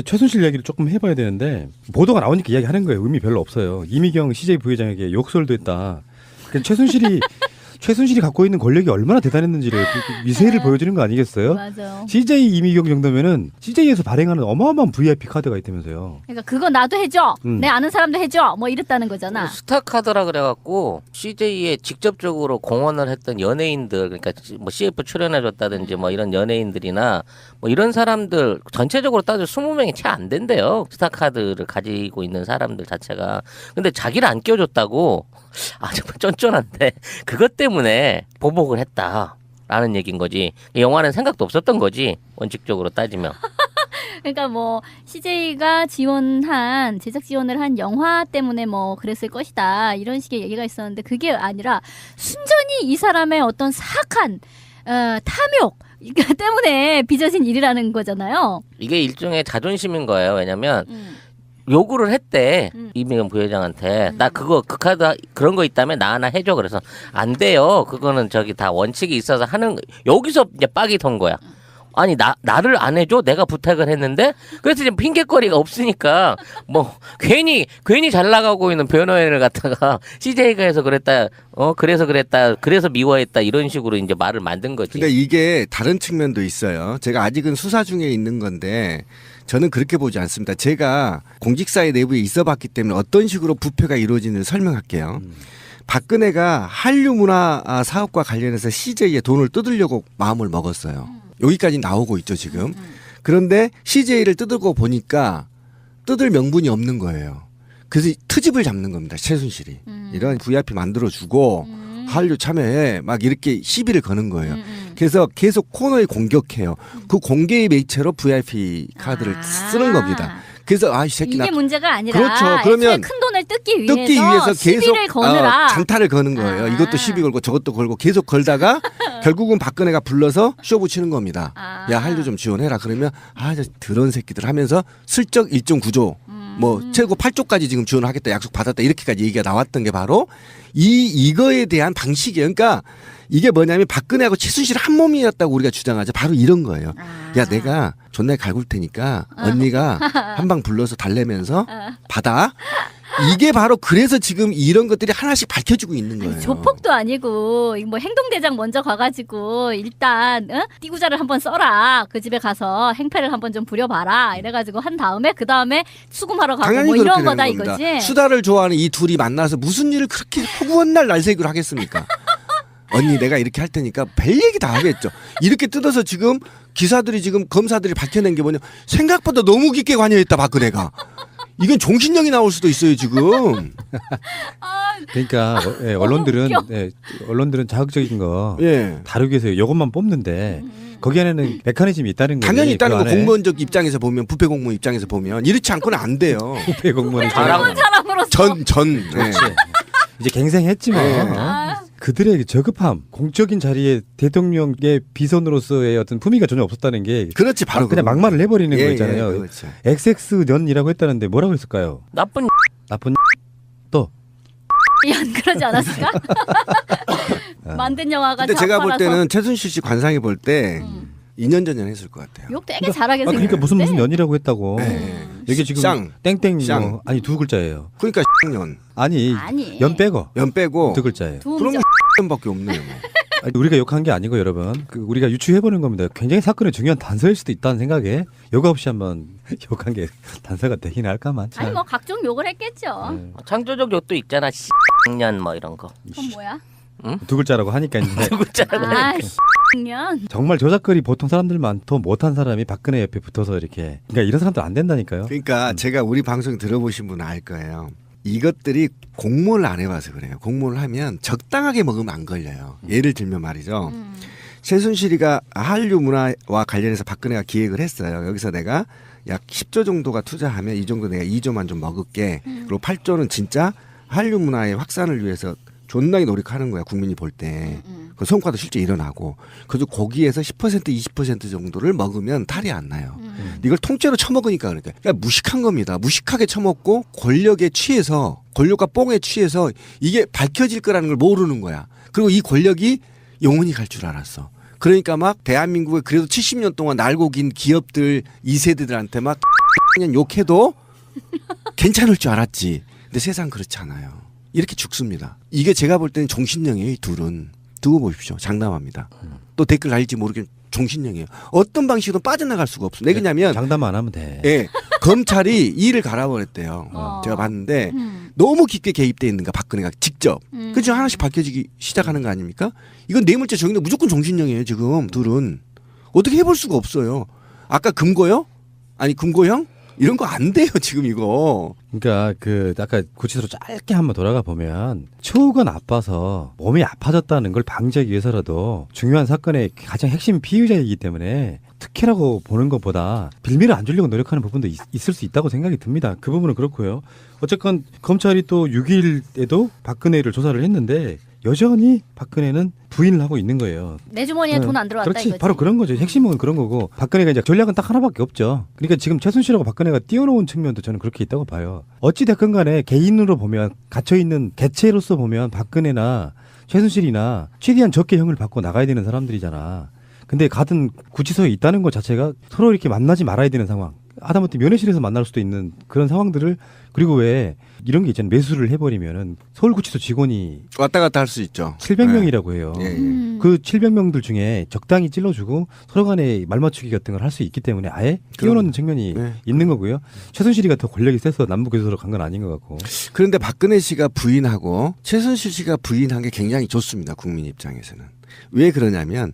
최순실 이야기를 조금 해봐야 되는데 보도가 나오니까 이야기하는 거예요. 의미 별로 없어요. 이미경 CJ 부회장에게 욕설도 했다. 최순실이 갖고 있는 권력이 얼마나 대단했는지를 미세를 보여주는 거 아니겠어요? 맞아요. CJ 이미경 정도면은 CJ에서 발행하는 어마어마한 VIP 카드가 있다면서요. 그러니까 그거 나도 해줘. 내 아는 사람도 해줘. 뭐 이랬다는 거잖아. 스타카드라 그래갖고 CJ에 직접적으로 공헌을 했던 연예인들, 그러니까 뭐 CF 출연해줬다든지 뭐 이런 연예인들이나 뭐 이런 사람들 전체적으로 따져 20명이 채 안 된대요. 스타카드를 가지고 있는 사람들 자체가. 근데 자기를 안 껴줬다고. 아 정말 쫀쫀한데 그것 때문에 보복을 했다라는 얘기인 거지. 영화는 생각도 없었던 거지 원칙적으로 따지면. 그러니까 뭐 CJ가 제작 지원을 한 영화 때문에 뭐 그랬을 것이다 이런 식의 얘기가 있었는데 그게 아니라 순전히 이 사람의 어떤 사악한 탐욕 때문에 빚어진 일이라는 거잖아요. 이게 일종의 자존심인 거예요. 왜냐면 요구를 했대 이미경 부회장한테. 나 그 카드 그런 거 있다면 나 하나 해줘. 그래서 안 돼요. 그거는 저기 다 원칙이 있어서 하는. 여기서 이제 빡이 턴 거야. 아니 나를 안 해줘? 내가 부탁을 했는데. 그래서 이제 핑계거리가 없으니까 뭐 괜히 잘 나가고 있는 변호인을 갖다가 CJ가 해서 그랬다. 그래서 그랬다. 그래서 미워했다. 이런 식으로 이제 말을 만든 거지. 근데 이게 다른 측면도 있어요. 제가 아직은 수사 중에 있는 건데 저는 그렇게 보지 않습니다. 제가 공직사회 내부에 있어봤기 때문에 어떤 식으로 부패가 이루어지는지 설명할게요. 박근혜가 한류문화 사업과 관련해서 CJ에 돈을 뜯으려고 마음을 먹었어요. 여기까지 나오고 있죠 지금. 그런데 CJ를 뜯고 보니까 뜯을 명분이 없는 거예요. 그래서 트집을 잡는 겁니다. 최순실이. 이런 VIP 만들어주고 한류 참여해 막 이렇게 시비를 거는 거예요. 그래서 계속 코너에 공격해요. 그 공개의 매체로 VIP 카드를 쓰는 겁니다. 그래서 이 새끼 이게 문제가 아니라 그렇죠. 그러면 큰 돈을 뜯기 위해서 계속 시비를 거느라 잔타를 거는 거예요. 이것도 시비 걸고 저것도 걸고 계속 걸다가 결국은 박근혜가 불러서 쇼 붙이는 겁니다. 야 한류 좀 지원해라. 그러면 저 더러운 새끼들 하면서 슬쩍 일정 구조 뭐 최고 8조까지 지금 지원하겠다 약속 받았다 이렇게까지 얘기가 나왔던 게 바로 이거에 대한 방식이에요. 그러니까 이게 뭐냐면 박근혜하고 최순실 한 몸이었다고 우리가 주장하죠. 바로 이런 거예요. 야 내가 존나 갈굴 테니까 언니가 한 방 불러서 달래면서 받아. 이게 바로 그래서 지금 이런 것들이 하나씩 밝혀지고 있는 거예요. 조폭도 아니고 뭐 행동대장 먼저 가가지고 일단 띠구자를 한번 써라. 그 집에 가서 행패를 한번 좀 부려봐라. 이래가지고 한 다음에 그 다음에 수금하러 가고 당연히 뭐 이런 그렇게 거다 되는 겁니다. 이거지. 수다를 좋아하는 이 둘이 만나서 무슨 일을 그렇게 허구한 날 날새기로 하겠습니까? 언니 내가 이렇게 할 테니까 별 얘기 다 하겠죠. 이렇게 뜯어서 지금 기사들이 지금 검사들이 밝혀낸 게 뭐냐. 생각보다 너무 깊게 관여했다 박근혜가. 이건 종신령이 나올 수도 있어요 지금. 그러니까 언론들은 자극적인 거 다루기 위해서 이것만 뽑는데 거기 안에는 메커니즘이 있다는 거예요. 당연히 있다는 거. 공무원적 입장에서 보면 부패 공무원 입장에서 보면 이렇지 않고는 안 돼요. 부패 공무원이 사람으로서 전. 그렇지. 이제 갱생했지만 그들의 저급함, 공적인 자리에 대통령의 비선으로서의 어떤 품위가 전혀 없었다는 게 그렇지 바로 그냥 막말을 해버리는 거 예, 있잖아요. 그렇죠. XX년이라고 했다는데 뭐라고 했을까요? 나쁜 또 안 그러지 않았을까? 만든 영화가 근데 제가 볼 좌파라서 때는 최순실 씨 관상에 볼 때 2년 전에 했을 것 같아요. 욕 되게 잘하게 생겼는데. 그러니까 무슨 연이라고 했다고. 네. 여기 지금 쌍. 땡땡 쌍. 뭐, 아니 두 글자예요. 그러니까 년. 아니 연 빼고 두 글자예요. 그러면 년밖에 없네요. 뭐. 아니, 우리가 욕한 게 아니고 여러분 우리가 유추해보는 겁니다. 굉장히 사건의 중요한 단서일 수도 있다는 생각에 여과 없이 한번 욕한 게 단서가 되긴 할까만. 참. 아니 뭐 각종 욕을 했겠죠. 창조적 욕도 있잖아. 년 뭐 이런 거. 그건 뭐야? 두 글자라고 하니까 이제 두 글자라고 하니까. 년. 정말 조작거리 보통 사람들만 더 못한 사람이 박근혜 옆에 붙어서 이렇게 그러니까 이런 사람들 안 된다니까요. 그러니까 제가 우리 방송 들어보신 분은 알 거예요. 이것들이 공모를 안 해봐서 그래요. 공모를 하면 적당하게 먹으면 안 걸려요. 예를 들면 말이죠. 최순실이가 한류 문화와 관련해서 박근혜가 기획을 했어요. 여기서 내가 약 10조 정도가 투자하면 이 정도 내가 2조만 좀 먹을게. 그리고 8조는 진짜 한류 문화의 확산을 위해서 존나게 노력하는 거야. 국민이 볼 때. 그 성과도 실제 일어나고. 그래서 거기에서 10% 20% 정도를 먹으면 탈이 안 나요. 이걸 통째로 처먹으니까 그러니까 무식한 겁니다. 무식하게 처먹고 권력에 취해서 권력과 뽕에 취해서 이게 밝혀질 거라는 걸 모르는 거야. 그리고 이 권력이 영원히 갈 줄 알았어. 그러니까 막 대한민국에 그래도 70년 동안 날고 긴 기업들 2세대들한테 막 그냥 욕해도 괜찮을 줄 알았지. 근데 세상 그렇지 않아요. 이렇게 죽습니다. 이게 제가 볼 때는 종신령이에요. 이 둘은. 두고 보십시오. 장담합니다. 또 댓글 달릴지 모르겠는데 종신령이에요. 어떤 방식으로든 빠져나갈 수가 없습니다. 왜 그러냐면 장담 안 하면 돼. 예, 검찰이 일을 갈아버렸대요. 제가 봤는데 너무 깊게 개입돼 있는가 박근혜가 직접. 그죠 하나씩 밝혀지기 시작하는 거 아닙니까? 이건 뇌물죄 적용돼 무조건 종신령이에요. 지금 둘은 어떻게 해볼 수가 없어요. 아까 금고요? 아니 금고형? 이런 거 안 돼요 지금 이거. 그러니까 그 아까 구치소로 짧게 한번 돌아가 보면 초가 나빠서 몸이 아파졌다는 걸 방지하기 위해서라도 중요한 사건의 가장 핵심 피의자이기 때문에 특혜라고 보는 것보다 빌미를 안 주려고 노력하는 부분도 있을 수 있다고 생각이 듭니다. 그 부분은 그렇고요. 어쨌건 검찰이 또 6일에도 박근혜를 조사를 했는데 여전히 박근혜는 부인을 하고 있는 거예요. 내 주머니에 돈 안 들어왔다 그렇지, 이거지. 바로 그런 거죠. 핵심은 그런 거고 박근혜가 이제 전략은 딱 하나밖에 없죠. 그러니까 지금 최순실하고 박근혜가 띄워놓은 측면도 저는 그렇게 있다고 봐요. 어찌 됐건 간에 개인으로 보면 갇혀 있는 개체로서 보면 박근혜나 최순실이나 최대한 적게 형을 받고 나가야 되는 사람들이잖아. 근데 같은 구치소에 있다는 것 자체가 서로 이렇게 만나지 말아야 되는 상황. 하다못해 면회실에서 만날 수도 있는 그런 상황들을 그리고 왜 이런 게 있잖아요. 매수를 해버리면은 서울구치소 직원이 왔다 갔다 할 수 있죠. 700명이라고 해요. 예, 예. 그 700명들 중에 적당히 찔러주고 서로 간에 말맞추기 같은 걸 할 수 있기 때문에 아예 끼워놓는 측면이 네. 있는 거고요. 최순실이가 더 권력이 세서 남부교도소로 간 건 아닌 것 같고. 그런데 박근혜 씨가 부인하고 최순실 씨가 부인한 게 굉장히 좋습니다. 국민 입장에서는. 왜 그러냐면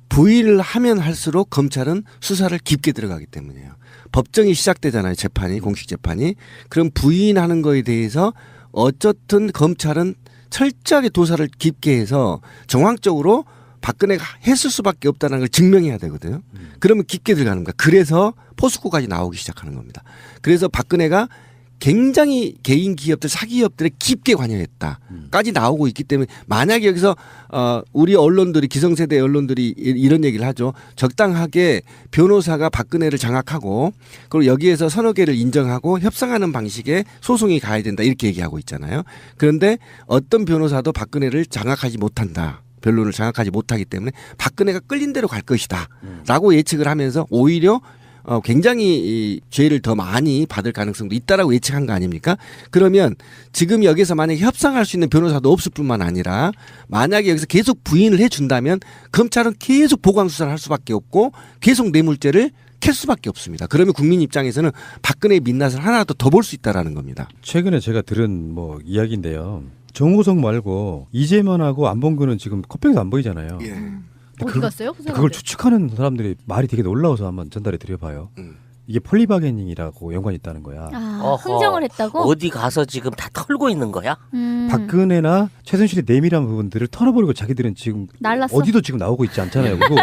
부인을 하면 할수록 검찰은 수사를 깊게 들어가기 때문이에요. 법정이 시작되잖아요. 재판이 공식 재판이. 그럼 부인하는 거에 대해서 어쨌든 검찰은 철저하게 조사를 깊게 해서 정황적으로 박근혜가 했을 수밖에 없다는 걸 증명해야 되거든요. 그러면 깊게 들어가는 거야. 그래서 포스코까지 나오기 시작하는 겁니다. 그래서 박근혜가 굉장히 개인 기업들 사기업들에 깊게 관여했다까지 나오고 있기 때문에 만약에 여기서 우리 언론들이 기성세대 언론들이 이런 얘기를 하죠. 적당하게 변호사가 박근혜를 장악하고 그리고 여기에서 서너 개를 인정하고 협상하는 방식의 소송이 가야 된다 이렇게 얘기하고 있잖아요. 그런데 어떤 변호사도 박근혜를 장악하지 못한다. 변론을 장악하지 못하기 때문에 박근혜가 끌린 대로 갈 것이다 라고 예측을 하면서 오히려 굉장히 이 죄를 더 많이 받을 가능성도 있다라고 예측한 거 아닙니까? 그러면 지금 여기서 만약에 협상할 수 있는 변호사도 없을 뿐만 아니라 만약에 여기서 계속 부인을 해준다면 검찰은 계속 보강 수사를 할 수밖에 없고 계속 뇌물죄를 캘 수밖에 없습니다. 그러면 국민 입장에서는 박근혜의 민낯을 하나라도 더 볼 수 있다라는 겁니다. 최근에 제가 들은 뭐 이야기인데요. 정호성 말고 이재만하고 안봉근은 지금 컷백에서 안 보이잖아요. 예. 어디 갔어요? 그 그걸 사람들? 추측하는 사람들이 말이 되게 놀라워서 한번 전달해 드려봐요. 이게 폴리바게닝이라고 연관이 있다는 거야. 아, 어허. 흥정을 했다고? 어디 가서 지금 다 털고 있는 거야? 박근혜나 최순실의 내밀한 부분들을 털어버리고 자기들은 지금 날랐어. 어디도 지금 나오고 있지 않잖아요. 그리고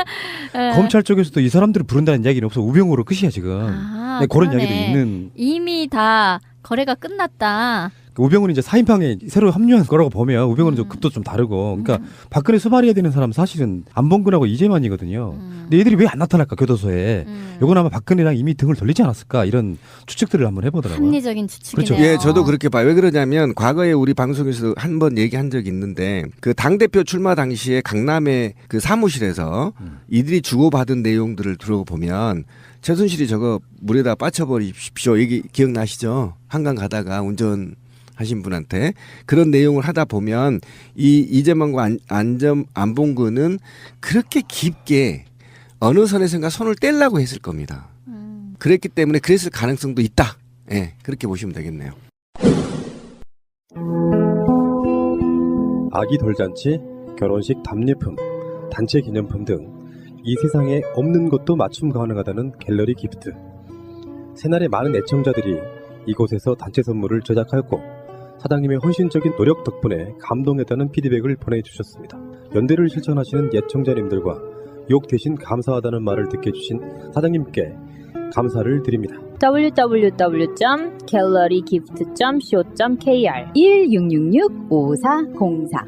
예. 검찰 쪽에서도 이 사람들을 부른다는 이야기는 없어. 우병우로 끝이야 지금. 아, 네, 그런 그러네. 이야기도 있는. 이미 다 거래가 끝났다. 우병우는 이제 사인방에 새로 합류한 거라고 보면 우병우는 좀 급도 좀 다르고. 그러니까 박근혜 수발해야 되는 사람 사실은 안봉근하고 이재만이거든요. 근데 얘들이 왜 안 나타날까 교도소에. 요건 아마 박근혜랑 이미 등을 돌리지 않았을까 이런 추측들을 한번 해보더라고요. 합리적인 추측이네요. 그렇죠. 예, 저도 그렇게 봐요. 왜 그러냐면 과거에 우리 방송에서 한 번 얘기한 적이 있는데 그 당대표 출마 당시에 강남의 그 사무실에서 이들이 주고받은 내용들을 들어보면 최순실이 저거 물에다 빠쳐버리십시오. 얘기 기억나시죠? 한강 가다가 운전하신 분한테 그런 내용을 하다 보면 이 이재만과 안봉근은 그렇게 깊게 어느 선에선가 손을 떼려고 했을 겁니다. 그랬기 때문에 그랬을 가능성도 있다. 예, 그렇게 보시면 되겠네요. 아기 돌잔치, 결혼식 답례품, 단체 기념품 등 이 세상에 없는 것도 맞춤 가능하다는 갤러리 기프트. 새날의 많은 애청자들이 이곳에서 단체 선물을 제작하였고 사장님의 헌신적인 노력 덕분에 감동했다는 피드백을 보내주셨습니다. 연대를 실천하시는 애청자님들과 욕 대신 감사하다는 말을 듣게 해주신 사장님께 감사를 드립니다. www.gallerygift.co.kr 1666-5404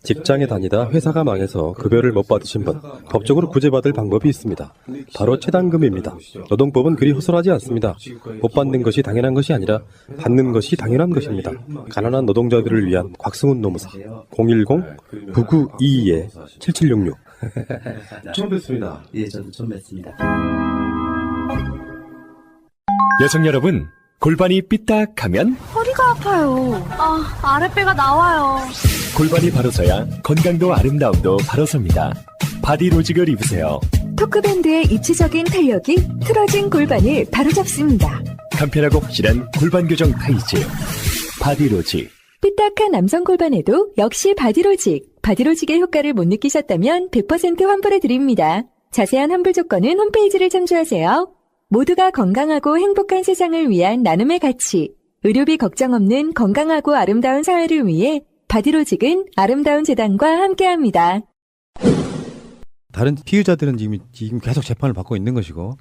직장에 다니다 회사가 망해서 급여를 못 받으신 분, 법적으로 구제받을 방법이 있습니다. 바로 최단금입니다. 노동법은 그리 허술하지 않습니다. 못 받는 것이 당연한 것이 아니라 받는 것이 당연한 것입니다. 가난한 노동자들을 위한 곽승훈 노무사 010-9922-7766 처음 뵙습니다. 예, 저도 처음 뵙습니다. 여성 여러분, 골반이 삐딱하면 허리가 아파요. 아랫배가 나와요. 골반이 바로 서야 건강도 아름다움도 바로 섭니다. 바디로직을 입으세요. 토크밴드의 입체적인 탄력이 틀어진 골반을 바로잡습니다. 간편하고 확실한 골반 교정 타이즈. 바디로직. 삐딱한 남성 골반에도 역시 바디로직. 바디로직의 효과를 못 느끼셨다면 100% 환불해 드립니다. 자세한 환불 조건은 홈페이지를 참조하세요. 모두가 건강하고 행복한 세상을 위한 나눔의 가치. 의료비 걱정 없는 건강하고 아름다운 사회를 위해 바디로직은 아름다운 재단과 함께합니다. 다른 피의자들은 지금 계속 재판을 받고 있는 것이고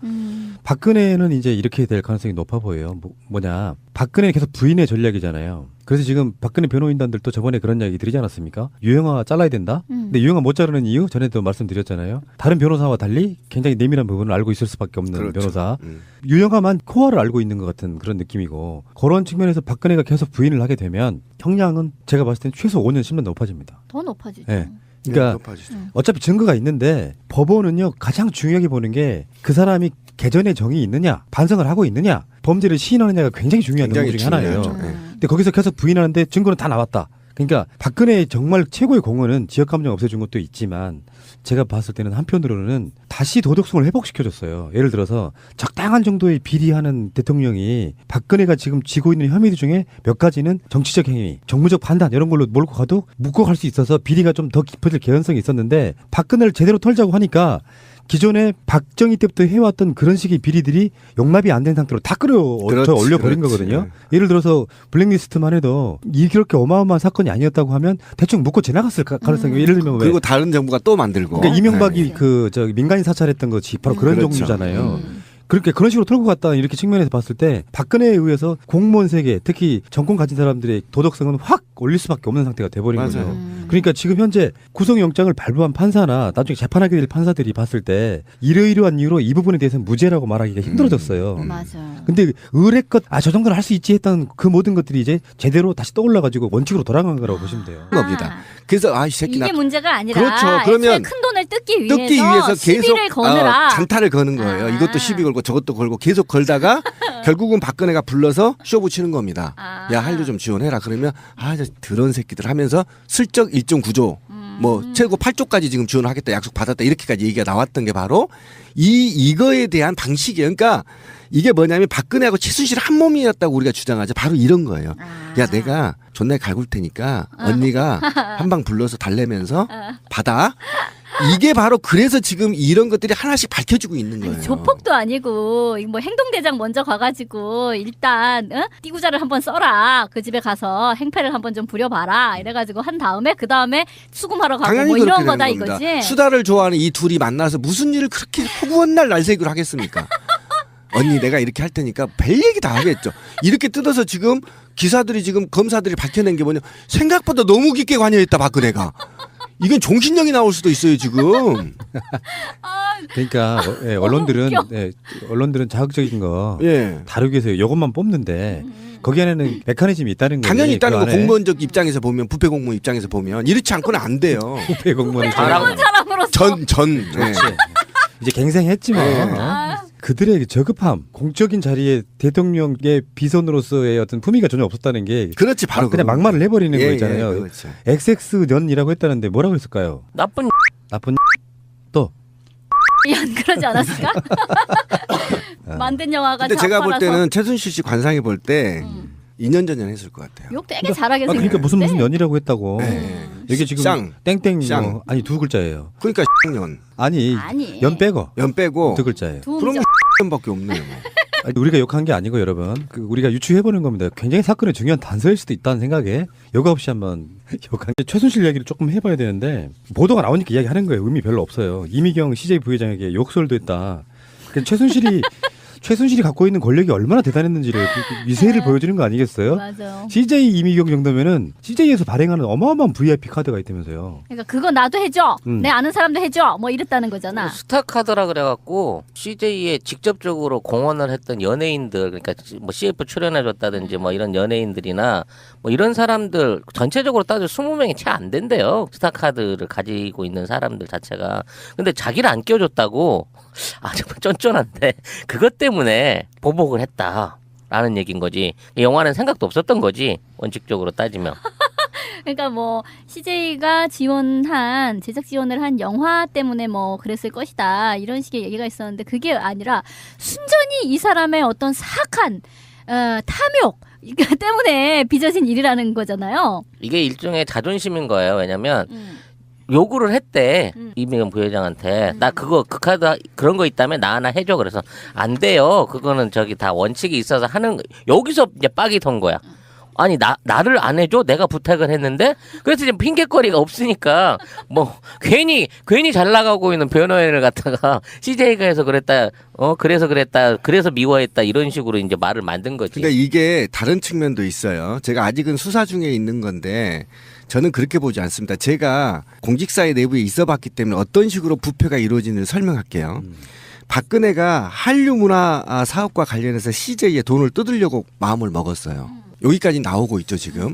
박근혜는 이제 이렇게 될 가능성이 높아 보여요. 뭐냐, 박근혜는 계속 부인의 전략이잖아요. 그래서 지금 박근혜 변호인단들도 저번에 그런 이야기 드리지 않았습니까? 유영아 잘라야 된다. 근데 유영아 못 자르는 이유 전에도 말씀드렸잖아요. 다른 변호사와 달리 굉장히 예민한 부분을 알고 있을 수밖에 없는 그렇죠. 변호사. 유영아만 코어를 알고 있는 것 같은 그런 느낌이고, 그런 측면에서 박근혜가 계속 부인을 하게 되면 형량은 제가 봤을 때는 최소 5년 10년 높아집니다. 더 높아지죠. 네. 그러니까 어차피 증거가 있는데 법원은요 가장 중요하게 보는 게 그 사람이 개전의 정이 있느냐, 반성을 하고 있느냐, 범죄를 시인하느냐가 굉장히 중요한 내용 중에 하나예요. 근데 거기서 계속 부인하는데 증거는 다 나왔다. 그러니까 박근혜의 정말 최고의 공헌은 지역감정 없애준 것도 있지만 제가 봤을 때는 한편으로는 다시 도덕성을 회복시켜줬어요. 예를 들어서 적당한 정도의 비리하는 대통령이 박근혜가 지금 지고 있는 혐의 중에 몇 가지는 정치적 행위, 정무적 판단 이런 걸로 몰고 가도 묶고 갈 수 있어서 비리가 좀 더 깊어질 개연성이 있었는데 박근혜를 제대로 털자고 하니까 기존에 박정희 때부터 해왔던 그런 식의 비리들이 용납이 안 된 상태로 다 올려버린 거거든요. 예를 들어서 블랙리스트만 해도 이렇게 어마어마한 사건이 아니었다고 하면 대충 묻고 지나갔을 가능성이 예를 들면 그리고 다른 정부가 또 만들고. 그러니까 이명박이 네. 민간인 사찰했던 것이 바로 그런 그렇죠. 종류잖아요. 그렇게 그런 식으로 털고 갔다 이렇게 측면에서 봤을 때 박근혜에 의해서 공무원 세계, 특히 정권 가진 사람들의 도덕성은 확 올릴 수밖에 없는 상태가 돼버린 맞아요. 거죠. 그러니까 지금 현재 구속영장을 발부한 판사나 나중에 재판하게 될 판사들이 봤을 때 이러이러한 이유로 이 부분에 대해서는 무죄라고 말하기가 힘들어졌어요. 맞아요. 근데 의뢰껏 저 정도는 할 수 있지 했던 그 모든 것들이 이제 제대로 다시 떠올라가지고 원칙으로 돌아간 거라고 보시면 돼요. 겁니다. 그래서 이 새끼 이게 문제가 아니라 그렇죠. 그러면 큰 돈을 뜯기 위해서 계속 시비를 거느라 잔타를 거는 거예요. 이것도 시비 걸고 저것도 걸고 계속 걸다가 결국은 박근혜가 불러서 쇼 붙이는 겁니다. 야, 한류 좀 지원해라. 그러면 저 더러운 새끼들 하면서 슬쩍 1종 9조 뭐 최고 8조까지 지금 지원하겠다 약속 받았다 이렇게까지 얘기가 나왔던 게 바로 이거에 대한 방식이에요. 그러니까 이게 뭐냐면 박근혜하고 최순실 한 몸이었다고 우리가 주장하죠. 바로 이런 거예요. 야, 내가 존나 갈굴 테니까 언니가 한 방 불러서 달래면서 받아. 이게 바로 그래서 지금 이런 것들이 하나씩 밝혀지고 있는 거예요. 조폭도 아니고 뭐 행동대장 먼저 가가지고 일단 띠구자를 한번 써라. 그 집에 가서 행패를 한번 좀 부려봐라. 이래가지고 한 다음에 그 다음에 수금하러 가고 당연히 뭐 이런 그렇게 거다 되는 겁니다. 이거지. 수다를 좋아하는 이 둘이 만나서 무슨 일을 그렇게 허구한 날 날새기로 하겠습니까? 언니 내가 이렇게 할 테니까 별 얘기 다 하겠죠. 이렇게 뜯어서 지금 기사들이 지금 검사들이 밝혀낸 게 뭐냐. 생각보다 너무 깊게 관여했다 박근혜가. 이건 종신령이 나올 수도 있어요 지금. 그러니까 언론들은 자극적인 거 다루기 위해서 이것만 뽑는데 거기 안에는 메커니즘이 있다는 거예요. 당연히 있다는 거. 공무원적 입장에서 보면 부패 공무원 입장에서 보면 이렇지 않고는 안 돼요. 부패 공무원 사람으로서 전 이제 갱생했지만 그들의 저급함, 공적인 자리에 대통령의 비선으로서의 어떤 품위가 전혀 없었다는 게 그렇지 바로 그냥 막말을 해버리는 거 예, 있잖아요. 그렇죠. XX년이라고 했다는데 뭐라고 했을까요? 나쁜 또 안 그러지 않았을까? 만든 영화가 근데 제가 볼 좌파라서 때는 최순실 씨 관상에 볼 때 2년 전에 했을 것 같아요. 욕 되게 잘하게 생겼는데. 그러니까 무슨 년이라고 했다고. 네. 이게 지금 쌍. 땡땡 쌍. 아니 두 글자예요. 그러니까 년. 아니 연 빼고 연 빼고 두 글자예요. 그럼 년밖에 없네요. 아니, 우리가 욕한 게 아니고 여러분 우리가 유추해보는 겁니다. 굉장히 사건의 중요한 단서일 수도 있다는 생각에 여과 없이 한번 욕한 게 최순실 이야기를 조금 해봐야 되는데 보도가 나오니까 이야기하는 거예요. 의미 별로 없어요. 이미경 CJ 부회장에게 욕설도 했다. 최순실이 최순실이 갖고 있는 권력이 얼마나 대단했는지를 미세를 보여주는 거 아니겠어요? 맞아요. CJ 이미경 정도면은 CJ에서 발행하는 어마어마한 VIP 카드가 있다면서요. 그러니까 그거 나도 해줘. 음. 내 아는 사람도 해줘. 뭐 이랬다는 거잖아. 스타카드라 그래갖고 CJ에 직접적으로 공헌을 했던 연예인들, 그러니까 뭐 CF 출연해줬다든지 뭐 이런 연예인들이나 뭐 이런 사람들 전체적으로 따져 20명이 채 안 된대요. 스타카드를 가지고 있는 사람들 자체가. 근데 자기를 안 껴줬다고. 아, 정말 쫀쫀한데 그것 때문에 보복을 했다라는 얘기인 거지. 영화는 생각도 없었던 거지, 원칙적으로 따지면. 그러니까 뭐 CJ가 지원한 제작 지원을 한 영화 때문에 뭐 그랬을 것이다 이런 식의 얘기가 있었는데 그게 아니라 순전히 이 사람의 어떤 사악한 탐욕 때문에 빚어진 일이라는 거잖아요. 이게 일종의 자존심인 거예요. 왜냐면 요구를 했대, 이미경 부회장한테. 나 그거 그 카드 그런 거 있다면 나 하나 해줘. 그래서 안 돼요. 그거는 저기 다 원칙이 있어서 하는 여기서 이제 빡이 턴 거야. 아니 나를 안 해줘? 내가 부탁을 했는데. 그래서 이제 핑계거리가 없으니까 뭐 괜히 잘 나가고 있는 변호인을 갖다가 CJ가 해서 그랬다, 그래서 그랬다, 그래서 미워했다, 이런 식으로 이제 말을 만든 거지. 그러니까 이게 다른 측면도 있어요. 제가 아직은 수사 중에 있는 건데 저는 그렇게 보지 않습니다. 제가 공직사회 내부에 있어봤기 때문에 어떤 식으로 부패가 이루어지는지 설명할게요. 박근혜가 한류 문화 사업과 관련해서 CJ에 돈을 뜯으려고 마음을 먹었어요. 여기까지 나오고 있죠, 지금.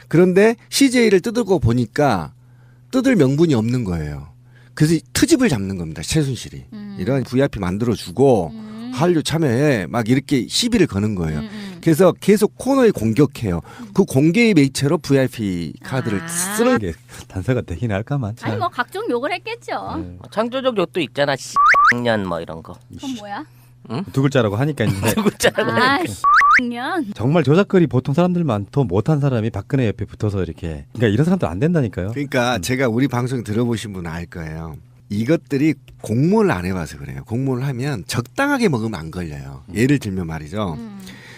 그런데 CJ를 뜯고 보니까 뜯을 명분이 없는 거예요. 그래서 트집을 잡는 겁니다, 최순실이. 이런 VIP 만들어주고 한류 참여해 막 이렇게 시비를 거는 거예요. 그래서 계속 코너에 공격해요. 그 공개의 매체로 VIP 카드를 쓰는 게 단서가 되긴 할까만. 참. 아니 뭐 각종 욕을 했겠죠. 네. 창조적 욕도 있잖아. 년 뭐 이런 거. 그건 뭐야? 두 글자라고 하니까 이제 아, 년. 정말 조작거리 보통 사람들만 더 못한 사람이 박근혜 옆에 붙어서 이렇게. 그러니까 이런 사람들 안 된다니까요. 그러니까 제가 우리 방송 들어보신 분은 알 거예요. 이것들이 공모를 안 해봐서 그래요. 공모를 하면 적당하게 먹으면 안 걸려요. 예를 들면 말이죠.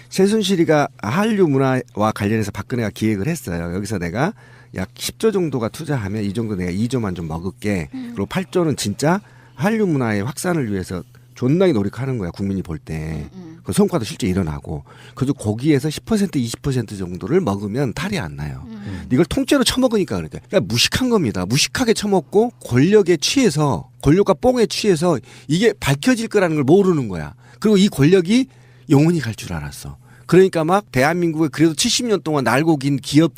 최순실이가 한류 문화와 관련해서 박근혜가 기획을 했어요. 여기서 내가 약 10조 정도가 투자하면 이 정도 내가 2조만 좀 먹을게. 그리고 8조는 진짜 한류 문화의 확산을 위해서 존나게 노력하는 거야, 국민이 볼 때. 그 성과도 실제 일어나고. 그래서 거기에서 10% 20% 정도를 먹으면 탈이 안 나요. 이걸 통째로 처먹으니까 그러니까 무식한 겁니다. 무식하게 처먹고 권력에 취해서, 권력과 뽕에 취해서 이게 밝혀질 거라는 걸 모르는 거야. 그리고 이 권력이 영원히 갈 줄 알았어. 그러니까 막 대한민국에 그래도 70년 동안 날고 긴 기업